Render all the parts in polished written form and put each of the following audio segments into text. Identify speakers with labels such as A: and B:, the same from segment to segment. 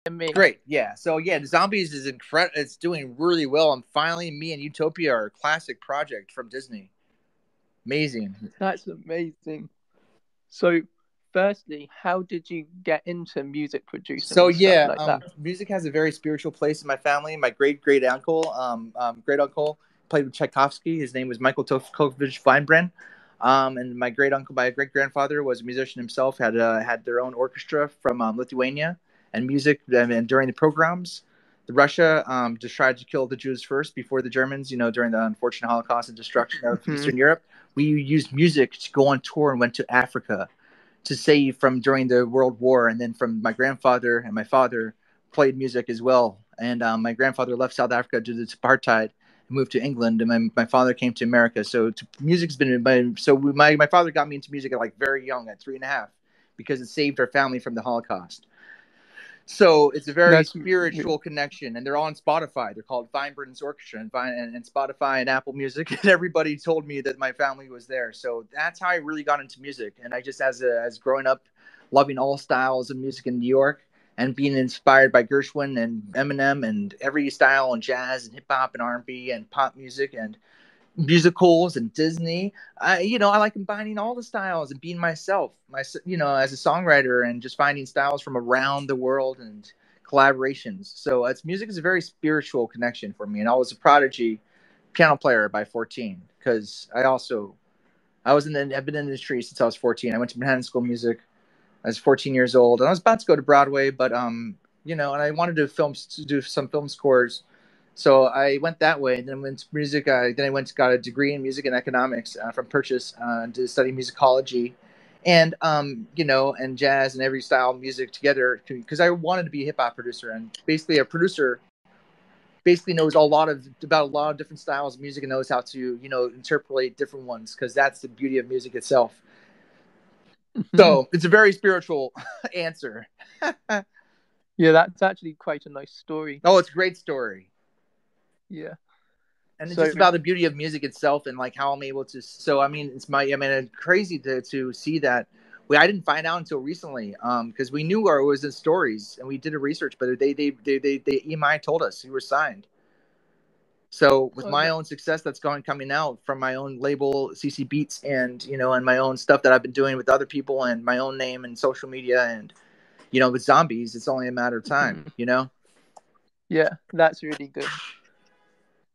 A: me.
B: Great, yeah. So yeah, the Zombies is incredible. It's doing really well. And finally, me and Utopia are a classic project from Disney. Amazing.
A: That's amazing. So, firstly, how did you get into music producing
B: So
A: and stuff
B: yeah,
A: like that?
B: music has a very spiritual place in my family. My great uncle, great uncle played with Tchaikovsky. His name was Michael Tofkovich Weinbren. And my great uncle, my great grandfather, was a musician himself. Had their own orchestra from Lithuania and music. And during the pogroms, the Russia just tried to kill the Jews first before the Germans. During the unfortunate Holocaust and destruction of Eastern Europe, we used music to go on tour and went to Africa to save from during the World War, and then from my grandfather and my father played music as well. And my grandfather left South Africa due to apartheid and moved to England, and my father came to America. So music's been my father got me into music at like very young, at 3.5, because it saved our family from the Holocaust. So it's a very
A: That's
B: spiritual connection, and they're all on Spotify. They're called Weinbren's Orchestra and Spotify and Apple Music. And everybody told me that my family was there, so that's how I really got into music. And I just, as growing up, loving all styles of music in New York, and being inspired by Gershwin and Eminem and every style, and jazz and hip hop and R&B and pop music and musicals and Disney. I like combining all the styles and being myself, as a songwriter, and just finding styles from around the world and collaborations. So it's music is a very spiritual connection for me. And I was a prodigy piano player by 14, because I've been in the industry since I was 14. I went to Manhattan School of Music. I was 14 years old, and I was about to go to Broadway, but and I wanted to do some film scores, so I went that way, and then went to music. Then I got a degree in music and economics from Purchase to study musicology, and and jazz and every style of music together, because I wanted to be a hip hop producer. And basically, a producer basically knows about a lot of different styles of music and knows how to interpolate different ones, because that's the beauty of music itself. So it's a very spiritual answer.
A: Yeah, that's actually quite a nice story.
B: Oh, it's a great story.
A: Yeah.
B: And it's
A: So,
B: just about the beauty of music itself, and like how I'm able to. So I mean, it's crazy to see that. I didn't find out until recently, because we knew it was in stories and we did a research, but they EMI told us you were signed. So with my own success that's coming out from my own label, CC Beats, and and my own stuff that I've been doing with other people, and my own name and social media, and with Zombies, it's only a matter of time.
A: Yeah, that's really good.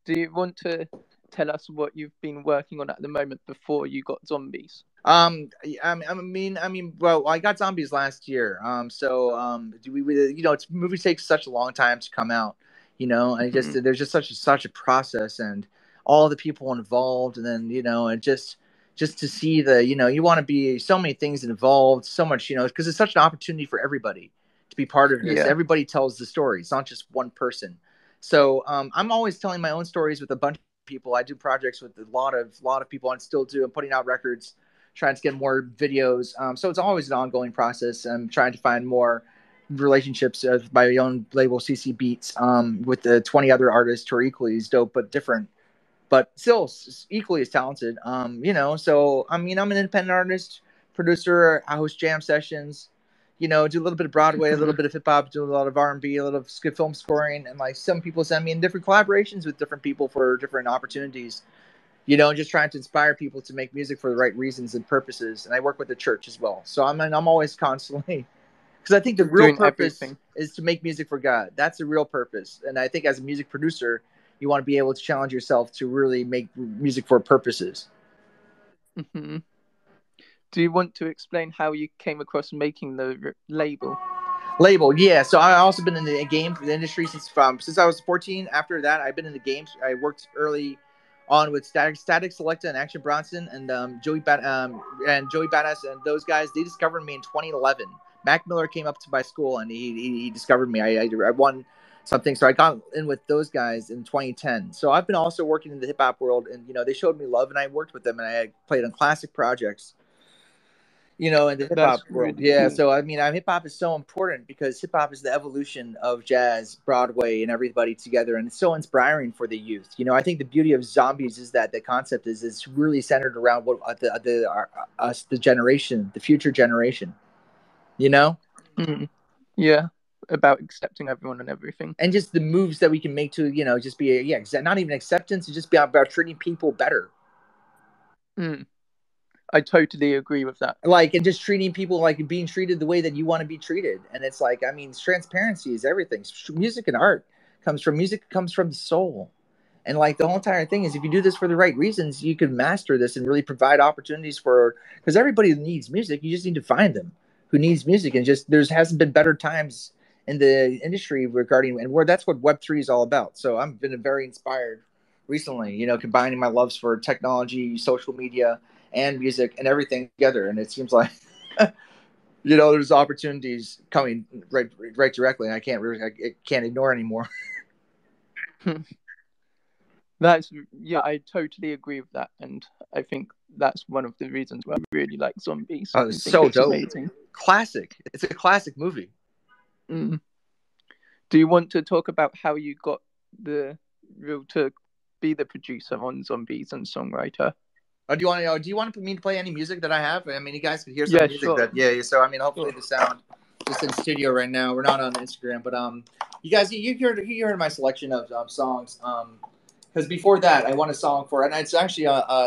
A: Do you want to tell us what you've been working on at the moment before you got Zombies?
B: Well, I got Zombies last year. Do we, movies take such a long time to come out, and there's just such a process, and all the people involved, and then, and just to see you want to be so many things involved, so much, because it's such an opportunity for everybody to be part of this.
A: Yeah.
B: Everybody tells the story. It's not just one person. So, I'm always telling my own stories with a bunch of people. I do projects with a lot of people, and still do. I'm putting out records, trying to get more videos. So it's always an ongoing process. I'm trying to find more relationships of my own label, CC Beats, with the 20 other artists who are equally as dope but different, but still equally as talented. So I mean, I'm an independent artist, producer. I host jam sessions. Do a little bit of Broadway, a little bit of hip hop, do a lot of R&B, a little of film scoring, and like some people send me in different collaborations with different people for different opportunities. Just trying to inspire people to make music for the right reasons and purposes. And I work with the church as well. So I'm always constantly, because I think the real
A: Doing
B: purpose
A: everything.
B: is to make music for God. That's the real purpose. And I think as a music producer, you want to be able to challenge yourself to really make music for purposes.
A: Hmm. Do you want to explain how you came across making the label?
B: Label, yeah. So I also been in the game for the industry since I was 14. After that, I've been in the games. I worked early on with Static Selecta and Action Bronson, and Joey Badass, and those guys. They discovered me in 2011. Mac Miller came up to my school, and he discovered me. I won something, so I got in with those guys in 2010. So I've been also working in the hip hop world, and they showed me love, and I worked with them, and I played on classic projects, in the hip hop
A: That's
B: world.
A: really
B: Yeah.
A: cool.
B: So, I mean, hip hop is so important because hip hop is the evolution of jazz, Broadway, and everybody together. And it's so inspiring for the youth. I think the beauty of Zombies is that the concept is it's really centered around what us, the generation, the future generation, you know?
A: Mm. Yeah. about accepting everyone and everything.
B: And just the moves that we can make to, just be not even acceptance, just be about treating people better.
A: I totally agree with that.
B: Like, and just treating people like being treated the way that you want to be treated. And it's like, I mean, transparency is everything. Music and art comes from the soul. And like the whole entire thing is, if you do this for the right reasons, you can master this and really provide opportunities because everybody needs music. You just need to find them who needs music. And just, hasn't been better times in the industry regarding, and where that's what Web3 is all about. So I've been very inspired recently, combining my loves for technology, social media, and music and everything together. And it seems like, there's opportunities coming right directly. I can't ignore anymore.
A: I totally agree with that, and I think that's one of the reasons why I really like Zombies.
B: Oh, it's so dope. Amazing. Classic. It's a classic movie.
A: Do you want to talk about how you got the role to be the producer on Zombies and songwriter?
B: Do you want me to play any music that I have? I mean, you guys could hear some music. Sure. So I mean, hopefully the sound just in studio right now. We're not on Instagram, but you guys, you heard my selection of songs. Because before that, I won a song for, and it's actually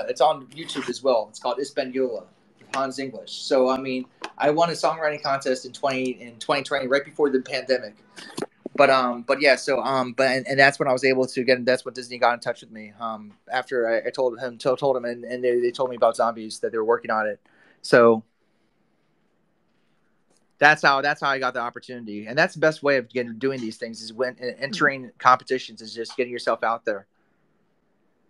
B: it's on YouTube as well. It's called Hispaniola with Hans English. So I mean, I won a songwriting contest in 2020, right before the pandemic. But yeah, so and that's when I was able to get. That's when Disney got in touch with me. After I told him, and they told me about Zombies, that they were working on it. So that's how I got the opportunity, and that's the best way of doing these things is when entering competitions is just getting yourself out there.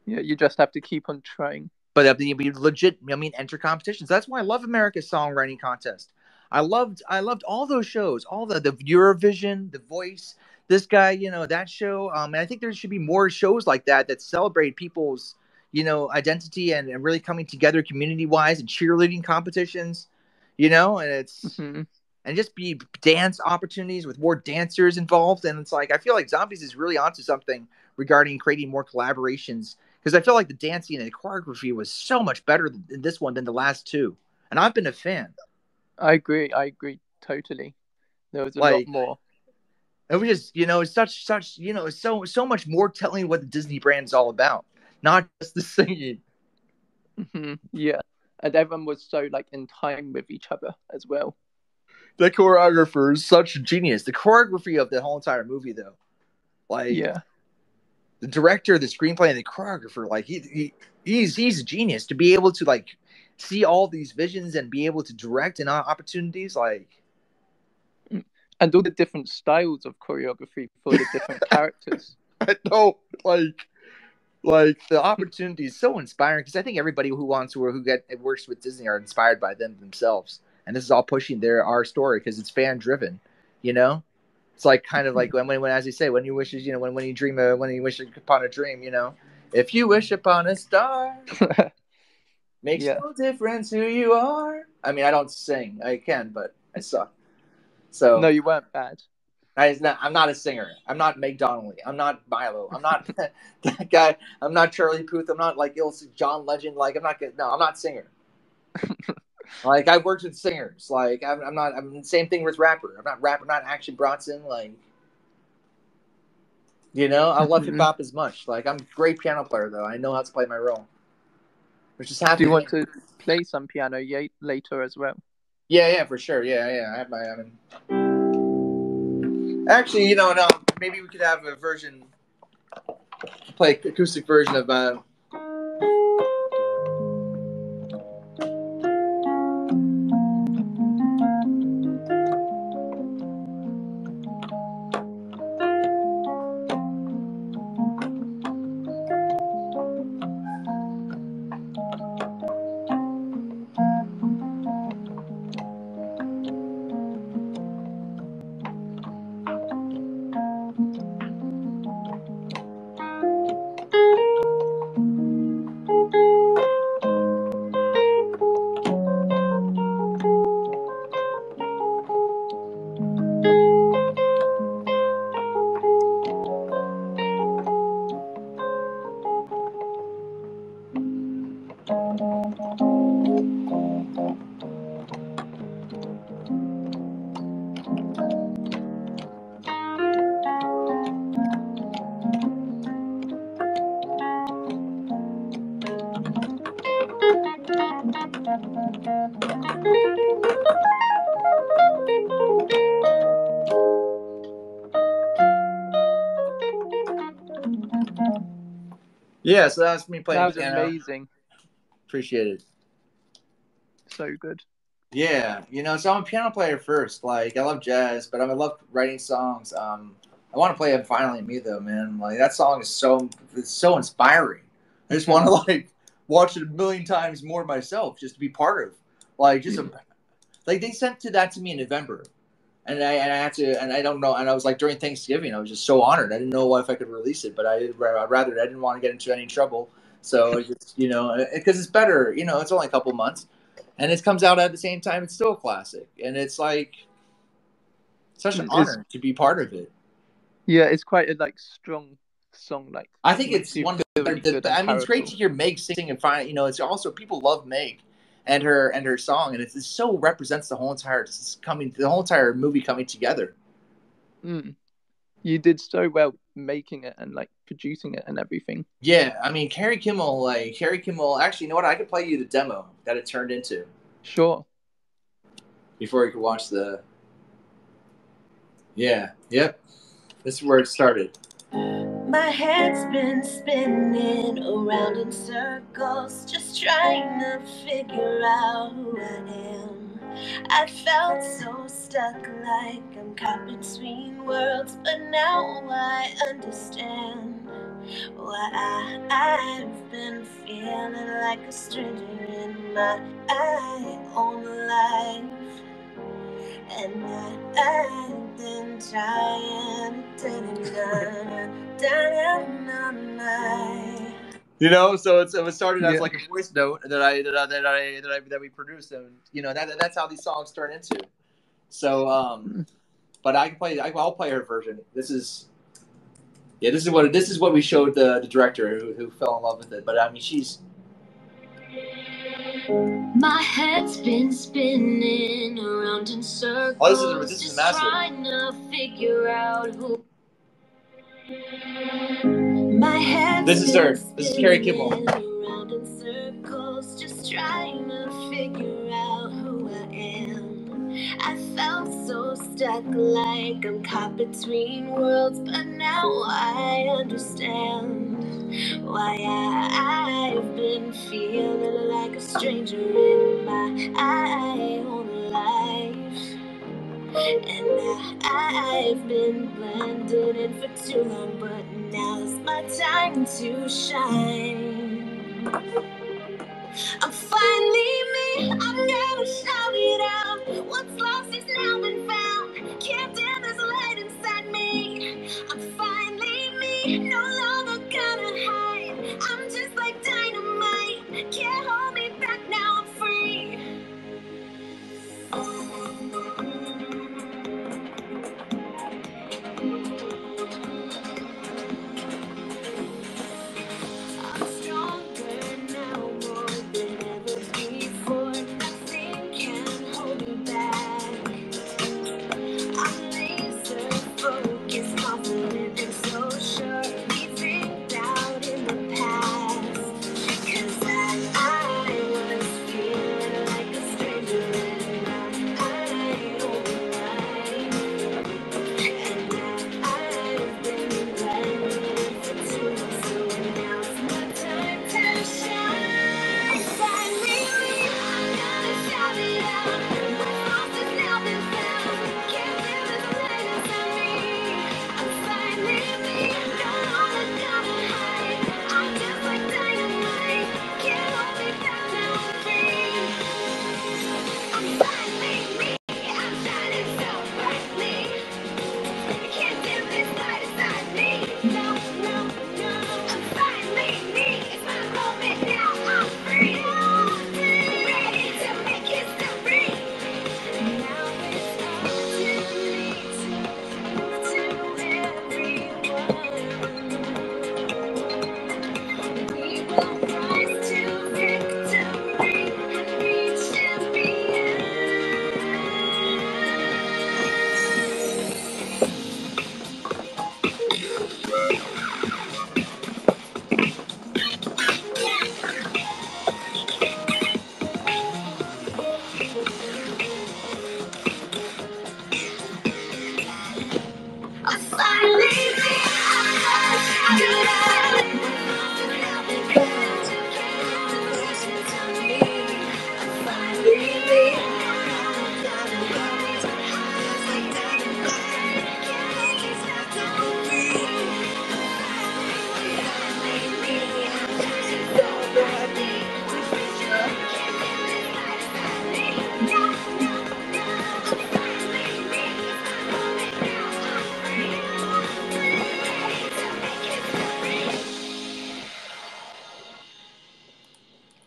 A: Yeah, you just have to keep on trying.
B: But you be legit. I mean, enter competitions. That's why I love America's Songwriting Contest. I loved all those shows, all the Eurovision, The Voice, this guy, that show. And I think there should be more shows like that celebrate people's, identity and really coming together community wise, and cheerleading competitions, and it's and just be dance opportunities with more dancers involved. And it's like, I feel like Zombies is really onto something regarding creating more collaborations, because I feel like the dancing and the choreography was so much better in this one than the last two, and I've been a fan.
A: I agree totally. There was a lot more.
B: It was just, it's such it's so much more telling what the Disney brand is all about, not just the singing.
A: Yeah, and everyone was so like in time with each other as well.
B: The choreographer is such a genius. The choreography of the whole entire movie, though, the director, the screenplay, and the choreographer, like he's a genius to be able to like see all these visions and be able to direct and opportunities
A: and all the different styles of choreography for the different characters.
B: I know, like the opportunity is so inspiring, because I think everybody who works with Disney are inspired by them themselves, and this is all pushing our story because it's fan driven. It's like kind of like when as they say, when you wish when you wish upon a dream, if you wish upon a star, makes no difference who you are. I mean, I don't sing. I can, but I suck. So
A: no, you weren't bad.
B: I'm not a singer. I'm not Meg Donnelly. I'm not Milo. I'm not that guy. I'm not Charlie Puth. I'm not like John Legend. Like, I'm not good. No, I'm not a singer. Like, I've worked with singers. Like, I'm not. I'm the same thing with rapper. I'm not rapper. I'm not Action Bronson. Like, I love hip hop as much. Like, I'm a great piano player though. I know how to play my role. Which is happening.
A: Do you want to play some piano later as well?
B: Yeah, for sure. Yeah. I have my. Actually, no. Maybe we could have a version, play acoustic version of. Yeah, so that was me
A: That
B: playing
A: was
B: piano.
A: amazing.
B: Appreciate it.
A: So good.
B: Yeah, so I'm a piano player first. Like, I love jazz, but I love writing songs. I want to play "I'm Finally Me" though, man. Like, that song is it's so inspiring. I just want to like watch it a million times more myself, just to be part of. Like, like they sent that to me in November, and I had to, and I don't know, and I was like during Thanksgiving, I was just so honored. I didn't know if I could release it, but I'd rather I didn't want to get into any trouble, so just because it's better. It's only a couple months. And it comes out at the same time. It's still a classic, and it's like such an honor to be part of it.
A: Yeah, it's quite a like strong song. Like,
B: I think
A: makes
B: it's
A: you
B: one of
A: feel really good and
B: I mean, it's great
A: powerful.
B: to hear Meg sing and find. It's also people love Meg and her song, and it so represents the whole entire movie coming together.
A: You did so well making it and like producing it and everything.
B: Yeah, I mean, Carrie Kimmel. Actually, you know what? I could play you the demo that it turned into.
A: Sure.
B: Before you could watch the. Yeah. Yep. This is where it started. My head's been spinning around in circles, just trying to figure out who I am. I felt so stuck, like I'm caught between worlds, but now I understand why I've been feeling like a stranger in my own life. And I've been trying so it was started as like a voice note that we produced, and that's how these songs turn into. So, but I'll play her version. This is what we showed the director who fell in love with it. But I mean, she's. My head's been spinning around in circles. Oh, this is massive. Trying to figure out who. My head. This is her. This is Carrie Kimmel. Around in circles, just trying to figure out who I am. I felt so stuck, like I'm caught between worlds, but now I understand why I've been feeling like a stranger in my own life. And I've been blended in for too long, but now's my time to shine. I'm finally me, I'm gonna shout it out. What's lost is now been found. Can't dim this light inside me. I'm finally me, no longer gonna hide. I'm just like dynamite, can't hold me back, now I'm free.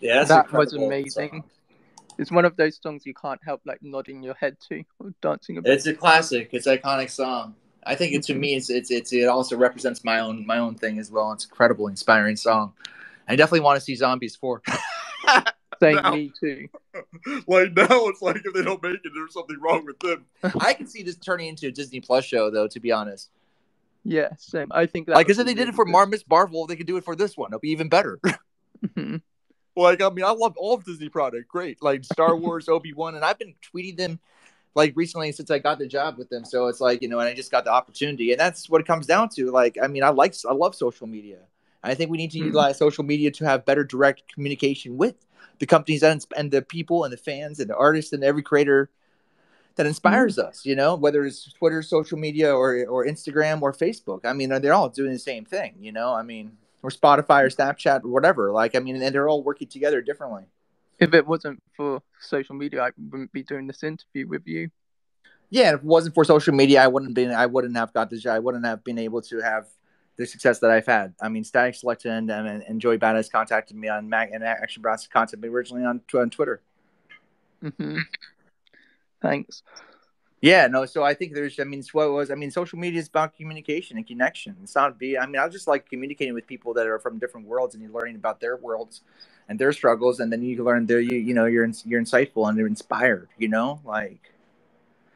B: Yeah, that's
A: That was
B: incredible
A: amazing.
B: song.
A: It's one of those songs you can't help like nodding your head to or dancing a bit.
B: It's a classic. It's an iconic song. I think to me, it also represents my own thing as well. It's an incredible, inspiring song. I definitely want to see Zombies 4.
A: Same, me too.
B: Like now, it's like if they don't make it, there's something wrong with them. I can see this turning into a Disney Plus show, though. To be honest,
A: yeah, same. I think that
B: like because if they did it for Miss Marvel, they could do it for this one. It'll be even better. Like I mean, I love all of Disney product. Great, like Star Wars, Obi-Wan, and I've been tweeting them like recently since I got the job with them. So it's like, and I just got the opportunity, and that's what it comes down to. Like, I mean, I love social media. I think we need to utilize social media to have better direct communication with the companies and the people and the fans and the artists and every creator that inspires us, whether it's Twitter, social media, or Instagram or Facebook. I mean, they're all doing the same thing, I mean, or Spotify or Snapchat or whatever. Like, I mean, and they're all working together differently.
A: If it wasn't for social media, I wouldn't be doing this interview with you.
B: Yeah, if it wasn't for social media, I wouldn't have got this job. I wouldn't have been able to have the success that I've had. I mean, Static Selecta and Joey Badass contacted me on Mac, and Action Brass contacted me originally on Twitter.
A: Thanks.
B: Yeah, no. So I think social media is about communication and connection. It's not I just like communicating with people that are from different worlds, and you're learning about their worlds and their struggles, and then you can learn you're insightful and you're inspired.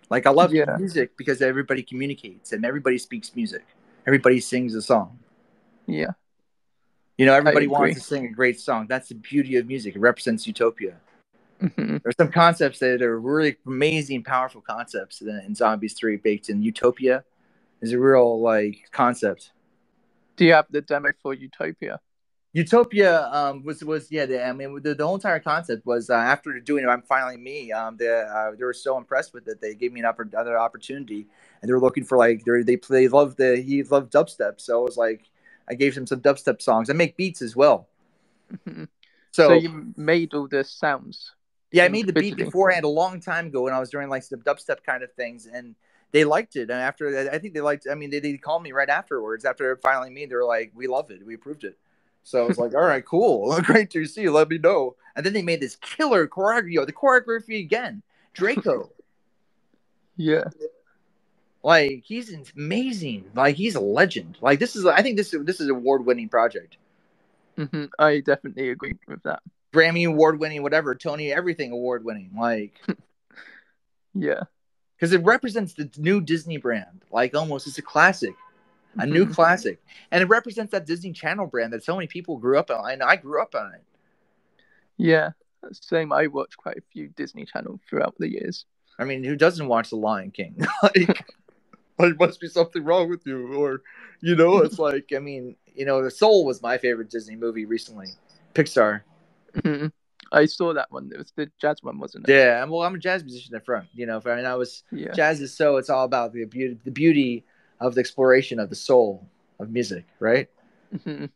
B: Like I love music because everybody communicates and everybody speaks music. Everybody sings a song.
A: Yeah.
B: Everybody wants to sing a great song. That's the beauty of music. It represents utopia. There's some concepts that are really amazing, powerful concepts in Zombies 3 baked in. Utopia is a real concept.
A: Do you have the demo for Utopia?
B: Utopia the whole entire concept was after doing it, I'm Finally Me. They were so impressed with it, they gave me another opportunity, and they were looking for he loved dubstep, so it was like I gave him some dubstep songs. I make beats as well.
A: So you made all the sounds.
B: Yeah, I made the beat beforehand a long time ago when I was doing some dubstep kind of things, and they liked it. And after, I think they liked. I mean, they called me right afterwards after Finally Me. They were like, "We love it. We approved it." So I was like, "All right, cool, great to see. Let me know." And then they made this killer choreography. The choreography again, Draco.
A: Yeah,
B: he's amazing. He's a legend. I think this is award-winning project.
A: I definitely agree with that.
B: Grammy award-winning, whatever, Tony, everything award-winning.
A: Yeah.
B: Because it represents the new Disney brand. Almost, it's a classic. A new classic. And it represents that Disney Channel brand that so many people grew up on. I grew up on it.
A: Yeah, same. I watched quite a few Disney Channel throughout the years.
B: I mean, who doesn't watch The Lion King? Must be something wrong with you. Or, it's I mean, The Soul was my favorite Disney movie recently. Pixar.
A: I saw that one. It was the jazz one, wasn't it?
B: Yeah, well, I'm a jazz musician at front. Jazz is it's all about the beauty of the exploration of the soul of music, right? And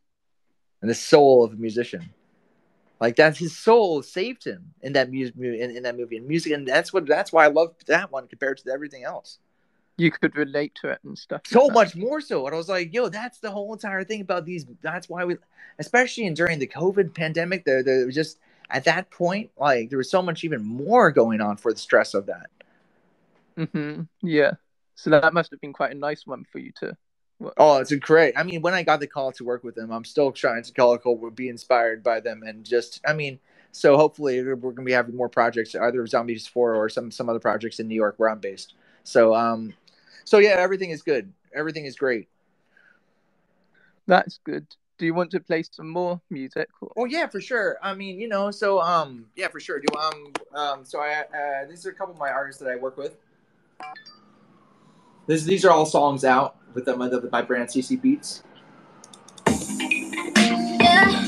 B: the soul of a musician. That's his soul saved him in that in that movie and music, and that's why I love that one compared to everything else.
A: You could relate to it and stuff.
B: So much more so. And I was like, yo, that's the whole entire thing about these. That's why especially during the COVID pandemic, there was just at that point, there was so much even more going on for the stress of that.
A: Yeah. So that must have been quite a nice one for you to work.
B: Oh, it's great. I mean, when I got the call to work with them, I'm still trying to be inspired by them, and so hopefully we're going to be having more projects, either Zombies 4 or some other projects in New York where I'm based. So yeah, everything is good. Everything is great.
A: That's good. Do you want to play some more music?
B: Oh yeah, for sure. I mean, yeah, for sure. These are a couple of my artists that I work with. These are all songs out with my brand CC Beats. Yeah.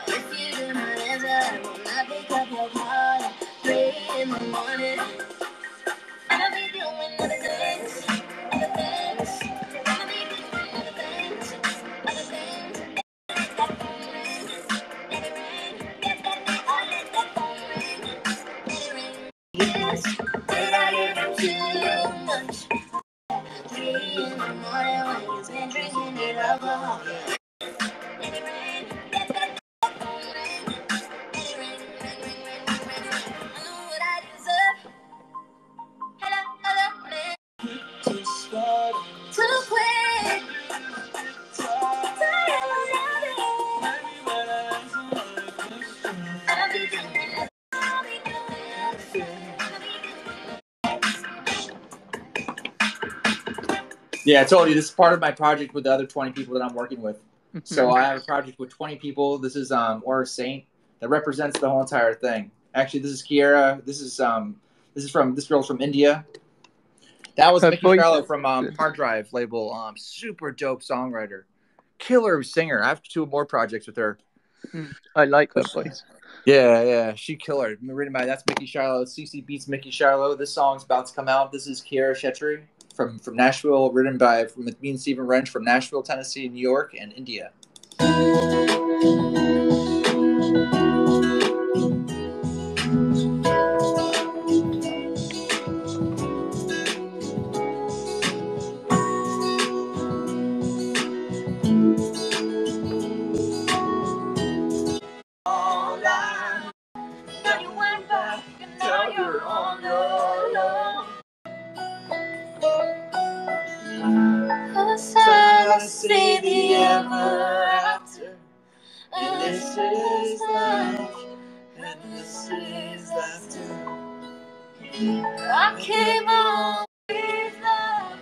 C: If you do not answer, I will not pick up your call. 3 in the morning, I'll be doing other things, other things. I'll be doing other things, other things. Let that phone ring, let it ring. Get that me, oh, let that phone ring, let it ring. Yes, did I give you too much? 3 in the morning when you've been drinking your alcohol. Let it ring, get that phone ring, let it ring, ring, ring, ring, ring, ring. I know what I deserve. Hello, hello, man. Too quick. Tired of loving. I'll be doing it. I'll be doing it.
B: Yeah, I told you this is part of my project with the other 20 people that I'm working with. So I have a project with 20 people. This is Aura Saint that represents the whole entire thing. Actually, this is Kiera. This is this girl's from India. That was Mickey Charlotte from Hard Drive label. Super dope songwriter, killer singer. I have 2 more projects with her.
A: I like her voice.
B: Yeah, she killer. Written by that's Mickey Charlotte. CC Beats Mickey Charlotte. This song's about to come out. This is Kiera Chetri from Nashville, written by me and Stephen Wrench from Nashville, Tennessee, New York, and India.
C: I see the ever after, and this is life, and this is laughter. I came on with love,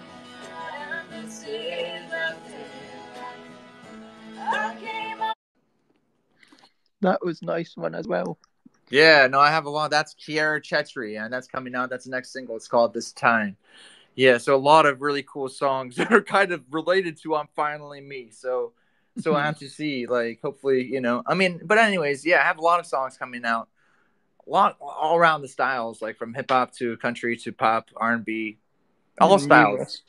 C: and this is laughter. I came on.
A: That was a nice one as well.
B: Yeah, no, I have a lot. That's Kiera Chetri, and that's coming out. That's the next single. It's called This Time. Yeah, so a lot of really cool songs that are kind of related to I'm Finally Me. So I have to see, like, hopefully, but anyways, yeah, I have a lot of songs coming out. A lot all around the styles, like from hip hop to country to pop, R&B, all styles.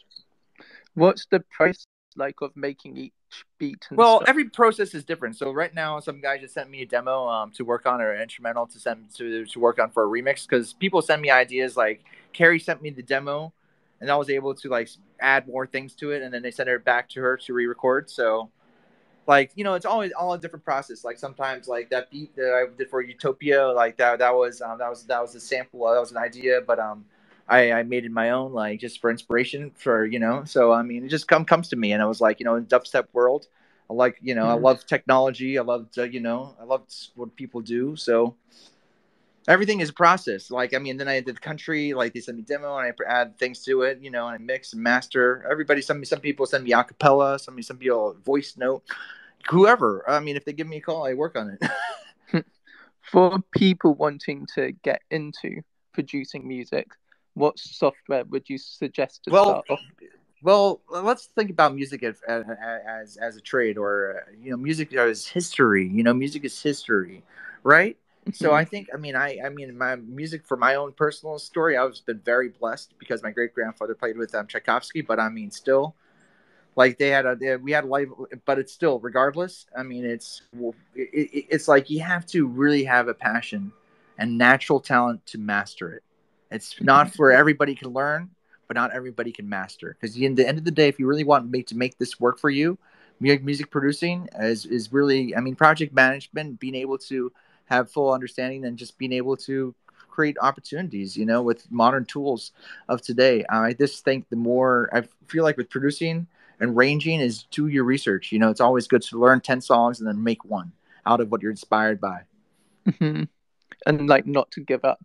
A: What's the process like of making each beat and stuff?
B: Every process is different. So right now, some guy just sent me a demo to work on, or an instrumental to send to work on for a remix, because people send me ideas. Like Carrie sent me the demo, and I was able to like add more things to it, and then they sent it back to her to re-record. So, like, it's always all a different process. Like sometimes, like that beat that I did for Utopia, like that was a sample, that was an idea, but I made it my own, like just for inspiration for So I mean, it just comes to me, and I was like, in dubstep world, I like I love technology, I love I love what people do, so. Everything is a process. Like, I mean, then I did country, like they send me demo and I add things to it, and I mix and master. Some people send me acapella, some people voice note, whoever. I mean, if they give me a call, I work on it.
A: For people wanting to get into producing music, what software would you suggest to start off?
B: Well, let's think about music as a trade, or music as history. Music is history, right? So I think, I mean, my music, for my own personal story, I've been very blessed because my great grandfather played with Tchaikovsky. But I mean, still, like we had life, but it's still, regardless. I mean, it's like you have to really have a passion and natural talent to master it. It's not for everybody can learn, but not everybody can master. Because in the end of the day, if you really want to make this work for you, music producing is really, I mean, project management, being able to have full understanding, and just being able to create opportunities, with modern tools of today. I just think the more, I feel like with producing and ranging, is do your research. It's always good to learn 10 songs and then make one out of what you're inspired by.
A: And like not to give up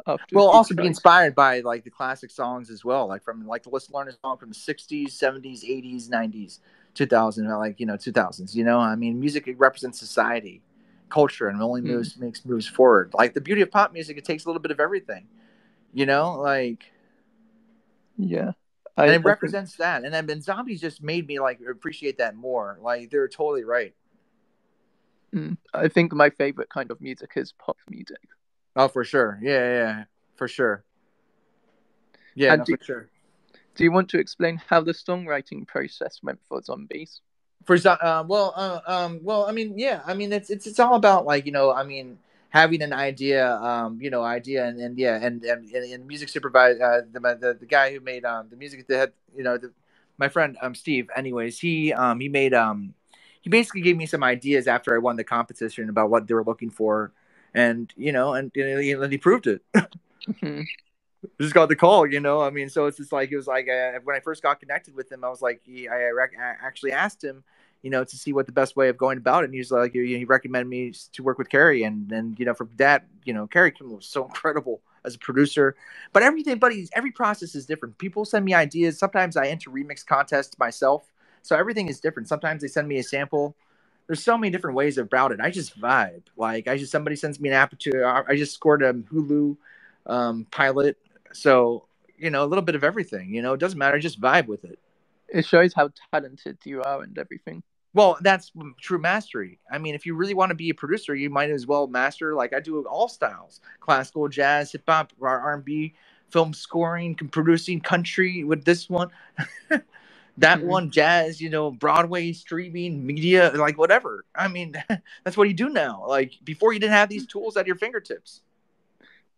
A: after.
B: Well, also be inspired by like the classic songs as well, like from like let's learn a song from the 60s, 70s, 80s, 90s, 2000, like 2000s. I mean, music, it represents society, culture, and only makes moves forward. Like the beauty of pop music, it takes a little bit of everything, like
A: yeah,
B: and it represents that. And then Zombies just made me like appreciate that more. Like they're totally right.
A: I think my favorite kind of music is pop music.
B: Oh, for sure. Yeah, for sure. Yeah,
A: And
B: no, for sure.
A: do you want to explain how the songwriting process went for Zombies?
B: Well, I mean, yeah, I mean, it's all about, like, I mean, having an idea, and yeah, and music supervisor, the guy who made the music that had, my friend Steve. Anyways, he made he basically gave me some ideas after I won the competition about what they were looking for, and and he proved it.
A: Mhm.
B: Just got the call, I mean, so it's just like, it was like, when I first got connected with him, I was like, I actually asked him, to see what the best way of going about it. And he was like, he recommended me to work with Carrie, and from that, Carrie was so incredible as a producer. But every process is different. People send me ideas. Sometimes I enter remix contests myself, so everything is different. Sometimes they send me a sample. There's so many different ways about it. I just vibe. Like, somebody sends me an app to. I just scored a Hulu pilot. So, a little bit of everything, it doesn't matter. Just vibe with it.
A: It shows how talented you are and everything.
B: Well, that's true mastery. I mean, if you really want to be a producer, you might as well master, like I do, all styles: classical, jazz, hip hop, R&B, film scoring, producing, country with this one, that one, jazz, Broadway, streaming, media, like whatever. I mean, that's what you do now. Like, before, you didn't have these tools at your fingertips.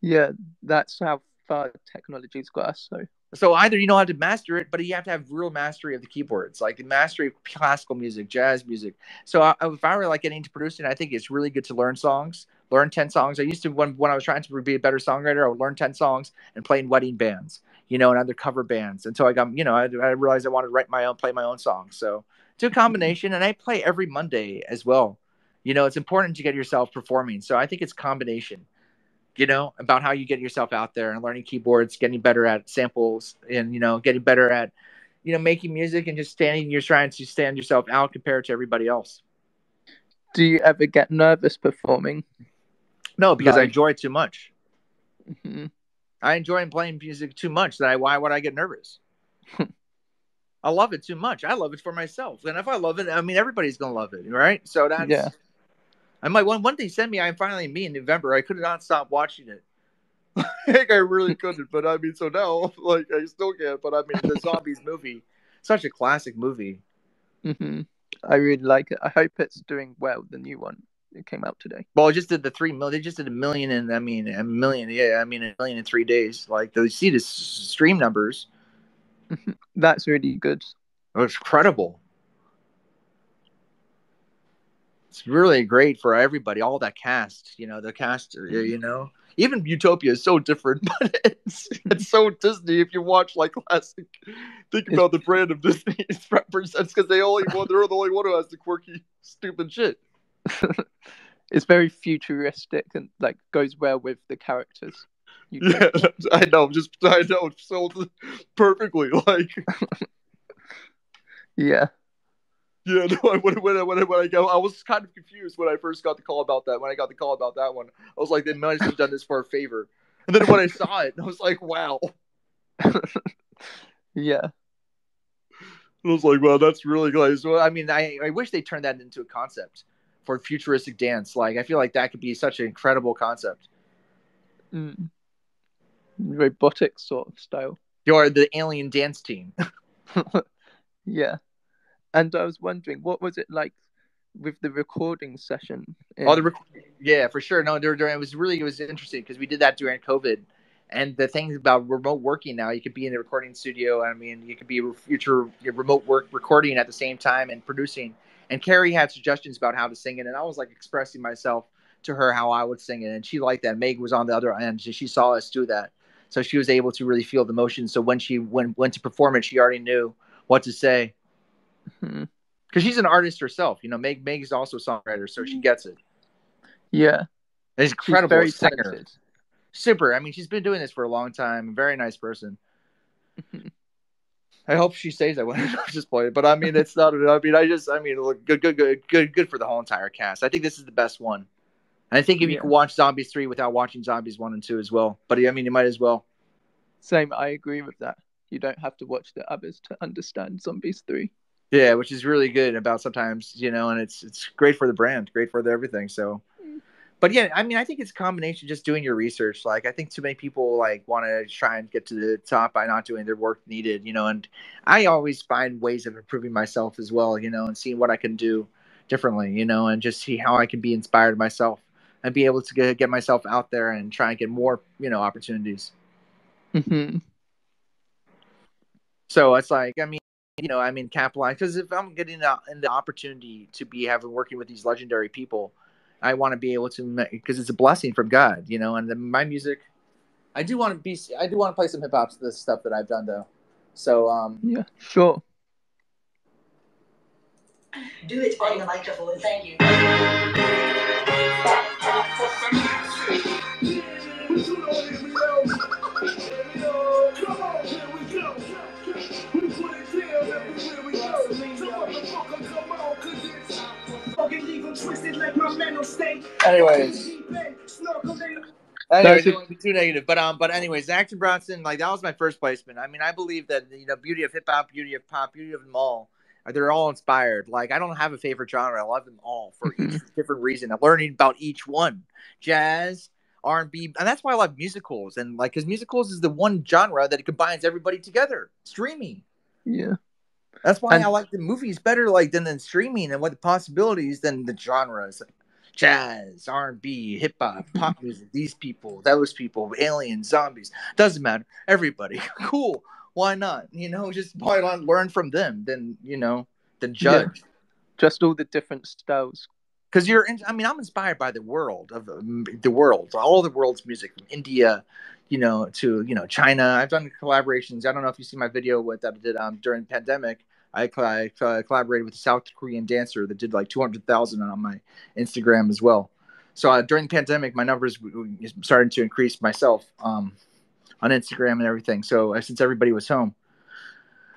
A: Yeah, that's how far technology's got us.
B: So either you know how to master it, but you have to have real mastery of the keyboards, like the mastery of classical music, jazz music. So if I were like getting into producing, I think it's really good to learn songs, learn 10 songs. I used to, when I was trying to be a better songwriter, I would learn 10 songs and play in wedding bands, and other cover bands. Until I got, I realized I wanted to play my own songs. So do a combination, and I play every Monday as well. It's important to get yourself performing. So I think it's combination, about how you get yourself out there and learning keyboards, getting better at samples, and, getting better at, making music, and just you're trying to stand yourself out compared to everybody else.
A: Do you ever get nervous performing?
B: No, because I enjoy it too much.
A: Mm-hmm.
B: I enjoy playing music too much. Why would I get nervous? I love it too much. I love it for myself. And if I love it, I mean, everybody's going to love it. Right. So that's,
A: yeah.
B: I might, one thing sent me, me in November, I could not stop watching it. I think I really couldn't, but I mean, so now, like, I still can't. But I mean, the Zombies movie, such a classic movie.
A: Mm-hmm. I really like it. I hope it's doing well. The new one, it came out today.
B: Well, it just did the 3 million. They just did a million, and a million. Yeah, a million in 3 days. Like, you see the stream numbers.
A: That's really good.
B: It's incredible. It's really great for everybody. All that cast, the cast, even Utopia is so different, but it's so Disney. If you watch, like, classic, think about the brand of Disney it represents, because they're the only one who has the quirky, stupid shit.
A: It's very futuristic and, like, goes well with the characters.
B: Yeah, I know. I know, so perfectly, like.
A: Yeah.
B: Yeah, no, when I go, I was kind of confused when I first got the call about that. When I got the call about that one, I was like, they might have done this for a favor. And then when I saw it, I was like, wow.
A: Yeah.
B: I was like, well, that's really good. So, I mean, I wish they turned that into a concept for futuristic dance. Like, I feel like that could be such an incredible concept.
A: Robotic sort of style.
B: You're the alien dance team.
A: Yeah. And I was wondering, what was it like with the recording session?
B: Yeah, for sure. No, it was interesting, because we did that during COVID. And the things about remote working now, you could be in a recording studio. I mean, you could be remote work recording at the same time and producing. And Carrie had suggestions about how to sing it, and I was like expressing myself to her how I would sing it, and she liked that. Meg was on the other end, so she saw us do that, so she was able to really feel the motion. So when she went to perform it, she already knew what to say. Because she's an artist herself, Meg is also a songwriter, so she gets it.
A: Yeah,
B: and she's incredible, very singer.
A: Talented.
B: Super. I mean, she's been doing this for a long time. Very nice person. I hope she stays that way. I'm just playing, but I mean, it's not. I mean, look, good for the whole entire cast. I think this is the best one. And I think if you can watch Zombies 3 without watching Zombies 1 and 2 as well, but I mean, you might as well.
A: Same. I agree with that. You don't have to watch the others to understand Zombies 3.
B: Yeah, which is really good about sometimes, and it's great for the brand, great for everything. So, but yeah, I mean, I think it's a combination just doing your research. Like, I think too many people like want to try and get to the top by not doing their work needed, and I always find ways of improving myself as well, and seeing what I can do differently, and just see how I can be inspired myself and be able to get myself out there and try and get more, opportunities.
A: Mm-hmm.
B: So it's like, capitalize, because if I'm getting in the opportunity to be working with these legendary people, I want to be able to, because it's a blessing from God, and my music, I do want to play some hip hop, this stuff that I've done though. So,
A: yeah, sure.
C: Do it on the microphone, thank you.
B: Anyways, it won't be too negative, but anyways, Action Bronson, like, that was my first placement. I mean, I believe that beauty of hip hop, beauty of pop, beauty of them all, they're all inspired. Like, I don't have a favorite genre. I love them all for each different reason. I'm learning about each one: jazz, R&B, and that's why I love musicals. And like, because musicals is the one genre that combines everybody together. Streaming,
A: yeah.
B: That's why I like the movies better, like than streaming, and what the possibilities than the genres. Jazz, R&B, hip hop, pop music. These people, those people, aliens, zombies. Doesn't matter. Everybody, cool. Why not? Just why not learn from them than judge.
A: Yeah. Just all the different styles.
B: Because I'm inspired by the world, all the world's music, from India, to China. I've done collaborations. I don't know if you see my video that I did during the pandemic. I collaborated with a South Korean dancer that did like 200,000 on my Instagram as well. So during the pandemic, my numbers started to increase myself on Instagram and everything. So since everybody was home,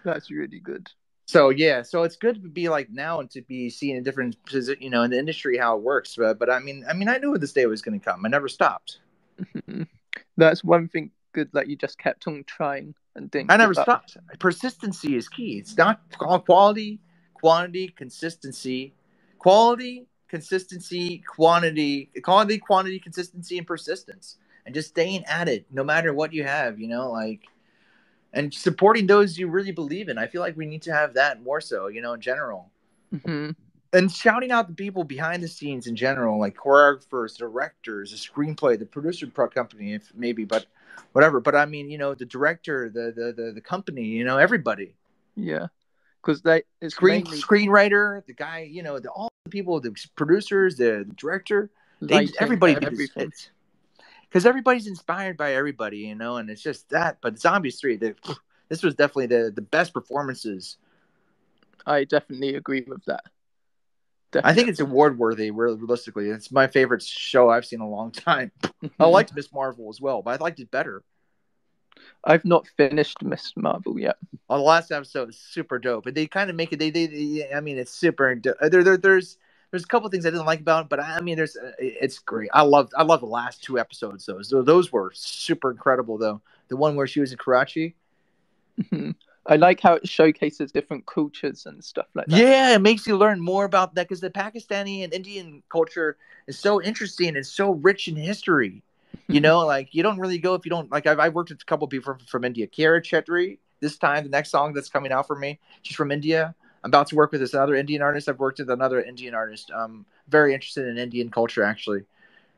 A: that's really good.
B: So yeah, so it's good to be like now and to be seeing a different, in the industry how it works. But I knew this day was going to come. I never stopped.
A: That's one thing good. Like, you just kept on trying and didn't.
B: I never stopped. Persistency is key. It's not quality, quantity, consistency, quality, consistency, quantity, consistency, and persistence, and just staying at it no matter what you have. And supporting those you really believe in. I feel like we need to have that more so, in general.
A: Mm-hmm.
B: And shouting out the people behind the scenes in general, like choreographers, directors, the screenplay, the producer company, if maybe, but whatever. But the director, the company, everybody.
A: Yeah, because
B: screenwriter, the guy, all the people, the producers, the director, everybody did everything. Because everybody's inspired by everybody, and it's just that. But Zombies 3, this was definitely the best performances.
A: I definitely agree with that.
B: Definitely. I think it's award worthy, realistically. It's my favorite show I've seen in a long time. I liked Miss Marvel as well, but I liked it better.
A: I've not finished Miss Marvel yet.
B: The last episode is super dope, and they kind of make it. It's super dope. There's a couple things I didn't like about it, but it's great. I love the last 2 episodes though. So those were super incredible though. The one where she was in Karachi.
A: Mm-hmm. I like how it showcases different cultures and stuff like that.
B: Yeah, it makes you learn more about that, because the Pakistani and Indian culture is so interesting and so rich in history. Like, you don't really go if you don't, like, I've worked with a couple of people from India. Kiara Chetri, this time, the next song that's coming out for me, she's from India. I'm about to work with this other Indian artist. I've worked with another Indian artist. Very interested in Indian culture, actually,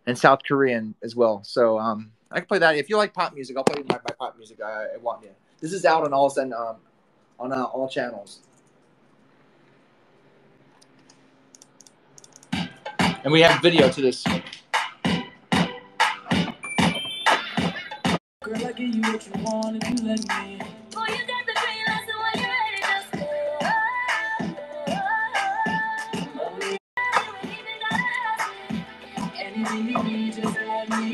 B: and South Korean as well. So I can play that. If you like pop music, I'll play my pop music. I want you. This is out on all channels. And we have video to this. Girl, I give you what you want if you let me. Boy, you got the green light, so when you're ready, just stay. Anything you need, just let me.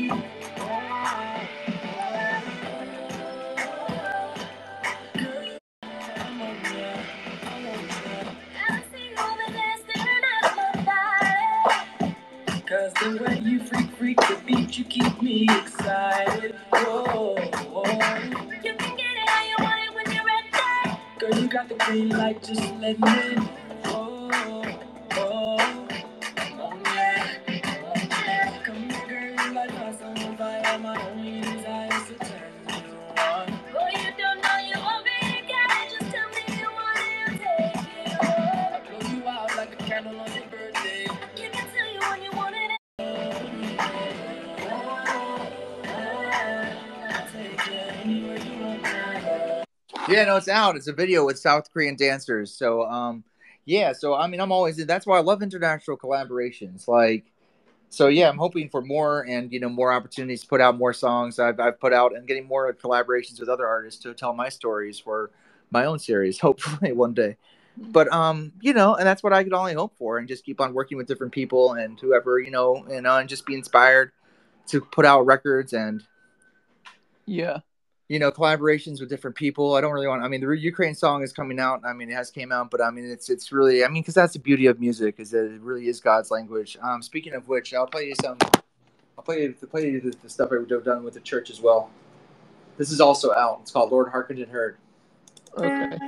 B: Cause the way you freak the beat, you keep me excited. Whoa. You can get it how you want it when you're ready.
C: Girl, you got the green light, just let me in. Oh, oh, oh, yeah. Come here, girl, you like fast on fire. My only desire is to turn you on. Boy, you don't know you want me, gotta just tell me you want it, I'll take it all. I'll blow you out like a candle on your birthday. You can tell you when you want it.
B: Yeah, no, it's out. It's a video with South Korean dancers. So, yeah. So, I mean, I'm always. That's why I love international collaborations. Like, so yeah, I'm hoping for more and more opportunities to put out more songs. I've put out and getting more collaborations with other artists to tell my stories for my own series. Hopefully one day. But and that's what I could only hope for, and just keep on working with different people and whoever and just be inspired to put out records and
A: Yeah.
B: collaborations with different people. I don't really want. I mean, the Ukraine song is coming out. I mean, it has came out, but I mean, it's really. I mean, because that's the beauty of music, is that it really is God's language. Speaking of which, I'll play you some. I'll play you the stuff I've done with the church as well. This is also out. It's called Lord Hearkened and Heard.
A: Okay.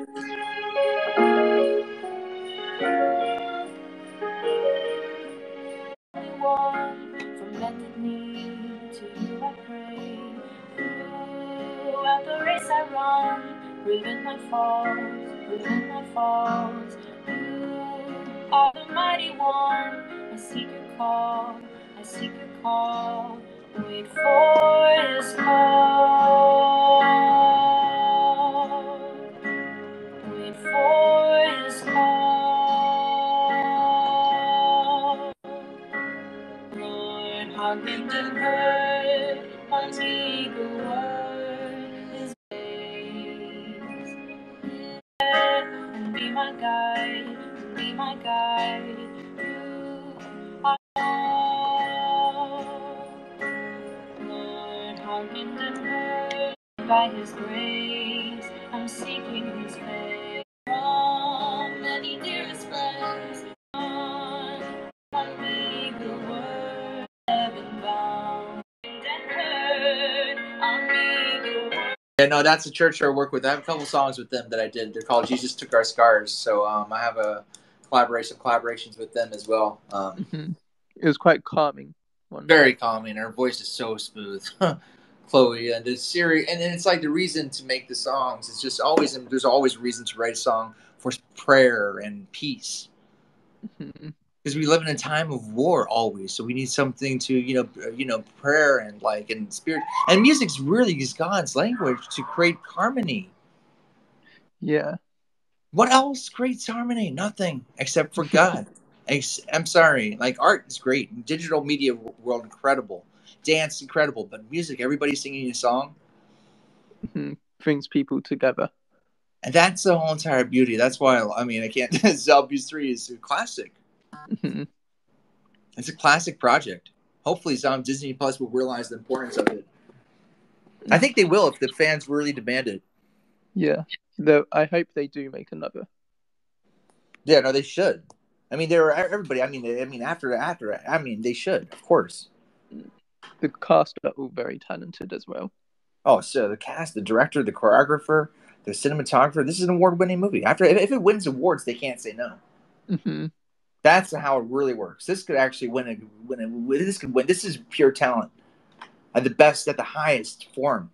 C: From bended knee to you I pray. Throughout the race I run, prevent my falls. You are the mighty one. I seek your call. Wait for his call. Wait for his call. Lord, hearken and heard my eager word is ways. And be my guide. You are all. Lord, hearken and heard by his grace. I'm seeking his face. From many dearest friends, on eager word, heaven bound and heard on eager word.
B: Yeah, no, that's the church I work with. I have a couple songs with them that I did. They're called Jesus Took Our Scars. So I have a collaborations with them as well.
A: It was quite calming.
B: Very calming. Her voice is so smooth. Chloe, and it's serious, and it's like the reason to make the songs. It's just always there's always a reason to write a song for prayer and peace, because we live in a time of war always. So we need something to prayer and spirit, and music's really is God's language to create harmony.
A: Yeah.
B: What else creates harmony? Nothing except for God. I'm sorry. Like, art is great, digital media world incredible, dance incredible, but music, everybody singing a song,
A: brings people together,
B: and that's the whole entire beauty. That's why I can't. Zelbus 3 is a classic. It's a classic project. Hopefully, some Disney Plus will realize the importance of it. I think they will if the fans really demand it.
A: Yeah, though I hope they do make another.
B: Yeah, no, they should. I mean, there are everybody. I mean, after. I mean, they should, of course.
A: The cast are all very talented as well.
B: Oh, so the cast, the director, the choreographer, the cinematographer. This is an award-winning movie. If it wins awards, they can't say no. That's how it really works. This could actually win. This could win. This is pure talent at the best, at the highest form.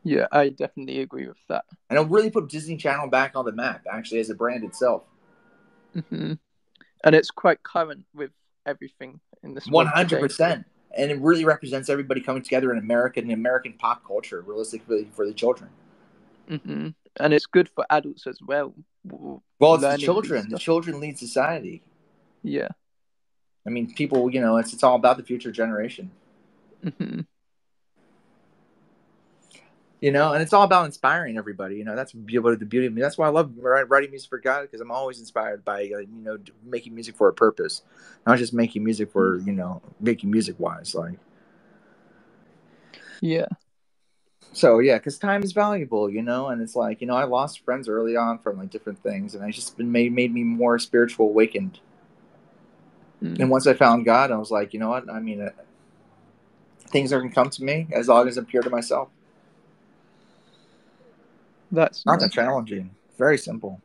A: Yeah, I definitely agree with that.
B: And it'll really put Disney Channel back on the map, actually, as a brand itself.
A: And it's quite current with everything in this.
B: 100%. And it really represents everybody coming together in American pop culture, realistically, for the children. And
A: it's good for adults as well.
B: Well, it's the children. The children lead society.
A: Yeah.
B: I mean, people, it's all about the future generation. And it's all about inspiring everybody. That's the beauty of me. That's why I love writing music for God, because I'm always inspired by, making music for a purpose, not just making music for, making music wise. Like,
A: yeah.
B: So, yeah, because time is valuable, and it's like, I lost friends early on from different things, and it's just been made me more spiritual awakened. And once I found God, I was like, you know what? I mean, things are going to come to me as long as I'm pure to myself.
A: That's
B: Not that
A: nice.
B: challenging. Very simple.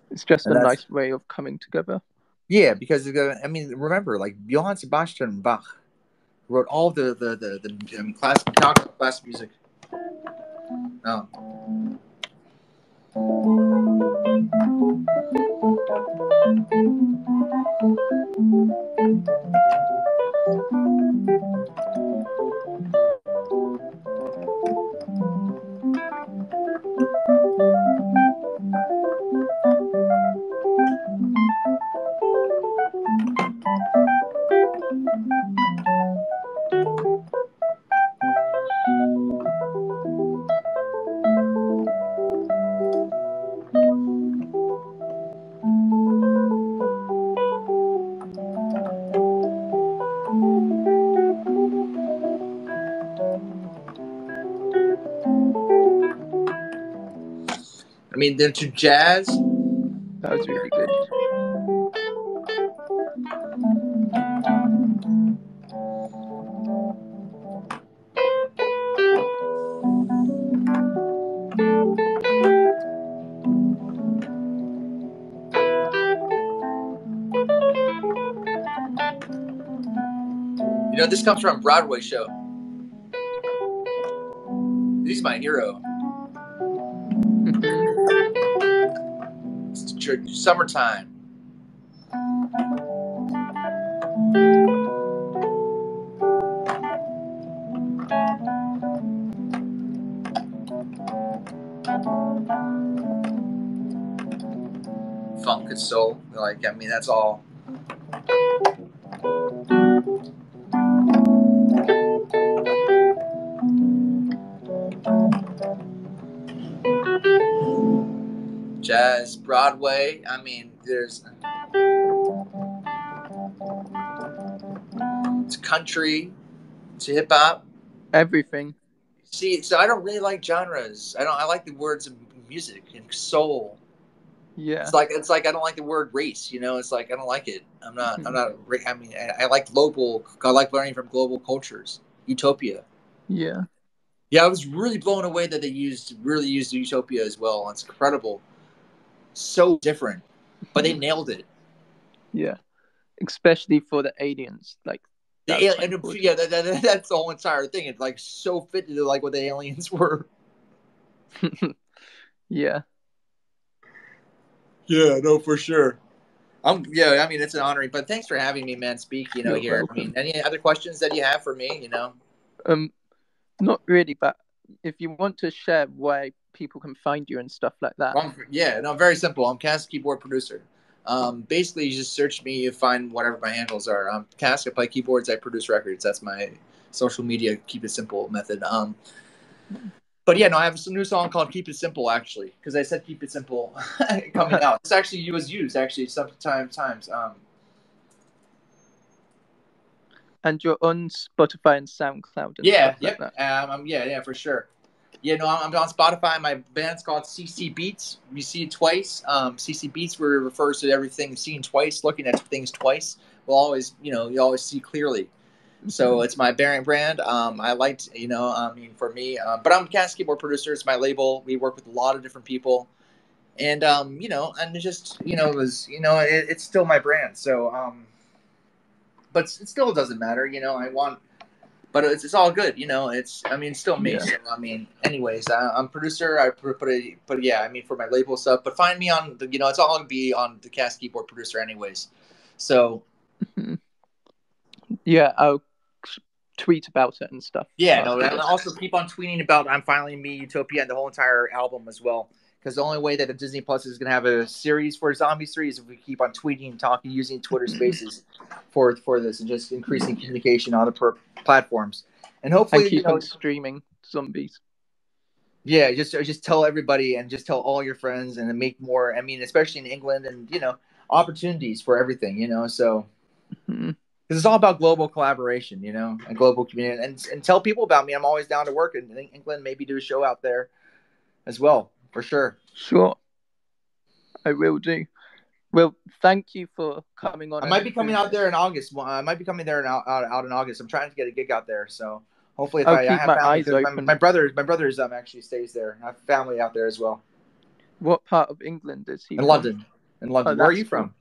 A: It's just
B: And
A: a
B: that's
A: nice way of coming together.
B: yeah, because I mean, remember, like Johann Sebastian Bach wrote all the classical music. Oh. I mean, then to jazz.
A: That was really good.
B: You know, this comes from a Broadway show. He's my hero. It's summertime. Funk and soul. Like, I mean, that's all. Jazz, Broadway. I mean, there's it's country, it's hip hop,
A: Everything.
B: See, so I don't really like genres. I like the words of music and soul.
A: Yeah.
B: It's like I don't like the word race. You know, it's like I don't like it. I'm not. I mean, I like global. I like learning from global cultures. Utopia.
A: Yeah.
B: Yeah, I was really blown away that they really used Utopia as well. It's incredible. So different, but they nailed it.
A: Yeah. Especially for the aliens, like
B: That's the whole entire thing. It's like so fitted to like what the aliens were.
A: Yeah.
B: Yeah, no, for sure. Yeah, I mean, it's an honor, but thanks for having me, man. Speak,
A: You're
B: here.
A: welcome.
B: I mean, any other questions that you have for me,
A: Not really, but if you want to share why people can find you and stuff like that.
B: Very simple. I'm Cas, keyboard producer. Basically, you just search me, you find whatever my handles are. Cas, I play keyboards, I produce records. That's my social media, keep it simple method. But yeah, no, I have a new song called "Keep It Simple" actually, because I said "Keep It Simple" coming out. This actually was used sometimes.
A: And you're on Spotify and SoundCloud and
B: Yeah,
A: stuff like that.
B: Yeah, for sure. Yeah, no, I'm on Spotify. My band's called CC Beats. You see it twice. CC Beats refers to everything seen twice, looking at things twice. Will always, you always see clearly. So it's my brand. I liked, for me, but I'm a Cas keyboard producer. It's my label. We work with a lot of different people, and and it just, it was, it's still my brand. So, but it still doesn't matter. But it's all good. It's still me.
A: Yeah.
B: So, anyways, I'm a producer. But yeah, for my label stuff. But find me on the, it's all gonna be on the Cas keyboard producer, anyways. So.
A: Yeah, I'll tweet about it and stuff.
B: Yeah, no, and also keep on tweeting about I'm Finally Me, Utopia, and the whole entire album as well. Because the only way that a Disney Plus is going to have a series for Zombies 3 is if we keep on tweeting and talking, using Twitter Spaces for this, and just increasing communication on other platforms. And hopefully,
A: keep on streaming Zombies.
B: Yeah, just tell everybody and just tell all your friends and make more. Especially in England, and opportunities for everything. So. Mm-hmm. Because it's all about global collaboration, and global community. And tell people about me. I'm always down to work in England, maybe do a show out there as well, for sure.
A: Sure. I will do. Well, thank you for coming on.
B: I might be coming out there in August. I might be coming there out in August. I'm trying to get a gig out there, so Hopefully, if
A: I'll
B: I
A: keep
B: have
A: my
B: family,
A: eyes
B: because
A: open.
B: my brother's actually stays there. I have family out there as well.
A: What part of England is he
B: In
A: from?
B: London. In
A: Oh,
B: London. Where are
A: that's
B: you
A: cool.
B: from?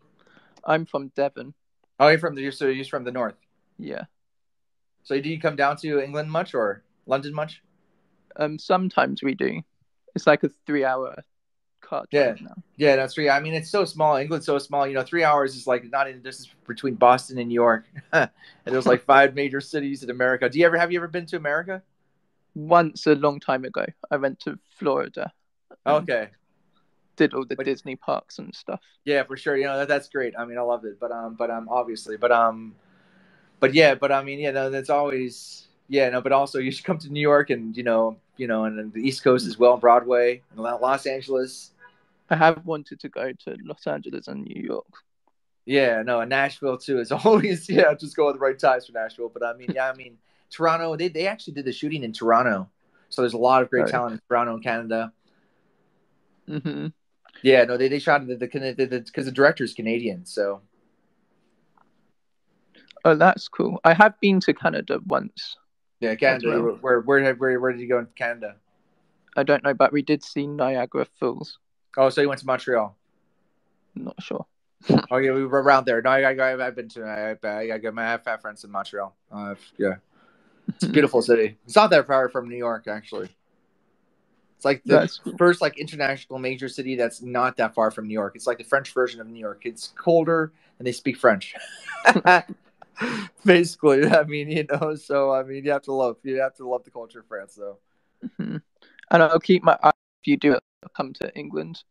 A: I'm from Devon.
B: Oh, you're from the north.
A: Yeah.
B: So do you come down to England much or London much?
A: Sometimes we do. It's like a 3-hour car
B: Yeah.
A: drive now.
B: Yeah, that's right. I mean, it's so small. England's so small. 3 hours is like not in the distance between Boston and New York. And there's like 5 major cities in America. Have you ever been to America?
A: Once a long time ago, I went to Florida.
B: Okay.
A: Did all the Disney parks and stuff.
B: Yeah, for sure. That's great. I mean, I loved it. But obviously, but I mean, that's always, no. But also, you should come to New York and and the East Coast as well, Broadway, and Los Angeles.
A: I have wanted to go to Los Angeles and New York.
B: Yeah, no, and Nashville too is always just go at the right times for Nashville. But I mean, Toronto. They actually did the shooting in Toronto, so there's a lot of great talent in Toronto, Canada.
A: Mm-hmm.
B: Yeah, no, they shot because the director's Canadian, so.
A: Oh, that's cool. I have been to Canada once.
B: Yeah, Canada. Well. Where did you go in Canada?
A: I don't know, but we did see Niagara Falls.
B: Oh, so you went to Montreal?
A: Not sure.
B: Oh yeah, we were around there. No, I've been to. I have friends in Montreal. Yeah, it's a beautiful city. It's not that far from New York, actually. It's like the first international major city that's not that far from New York. It's like the French version of New York. It's colder and they speak French. Basically, I mean, so I mean, you have to love the culture of France, though.
A: Mm-hmm. And I'll keep my eye if you do come to England.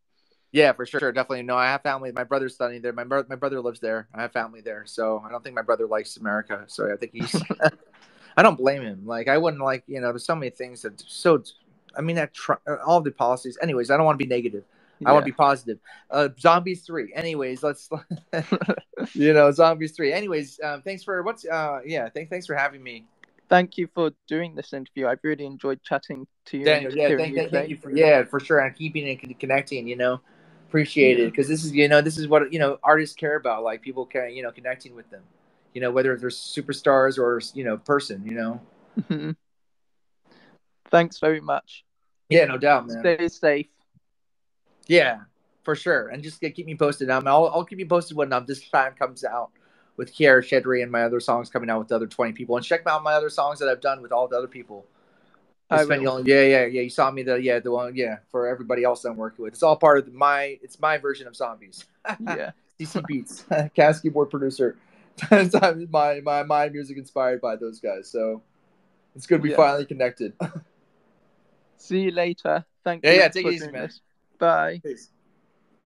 B: Yeah, for sure, definitely. No, I have family. My brother's studying there. My brother lives there. I have family there, so I don't think my brother likes America. So I think he's. I don't blame him. Like I wouldn't there's so many things that so. I mean, all the policies. Anyways, I don't want to be negative. I want to be positive. Zombies 3. Anyways, let's. Zombies 3. Anyways, thanks for thanks for having me.
A: Thank you for doing this interview. I've really enjoyed chatting to you.
B: Daniel, thank you for sure, and keeping and connecting. Appreciate it, because this is what artists care about. Like people can connecting with them. Whether they're superstars or person.
A: Mm-hmm. Thanks very much.
B: Yeah, no doubt, man.
A: Stay safe.
B: Yeah, for sure, and just keep me posted. I'll keep you posted when this fan comes out with Kiara Shedry and my other songs coming out with the other 20 people, and check out my other songs that I've done with all the other people. You saw me the one for everybody else I'm working with. It's all part of my version of Zombies.
A: Yeah.
B: DC Beats, Cas keyboard producer. my music inspired by those guys. So it's good we finally connected.
A: See you later. Thank you.
B: Yeah, take it easy, man.
A: Bye.
B: Peace.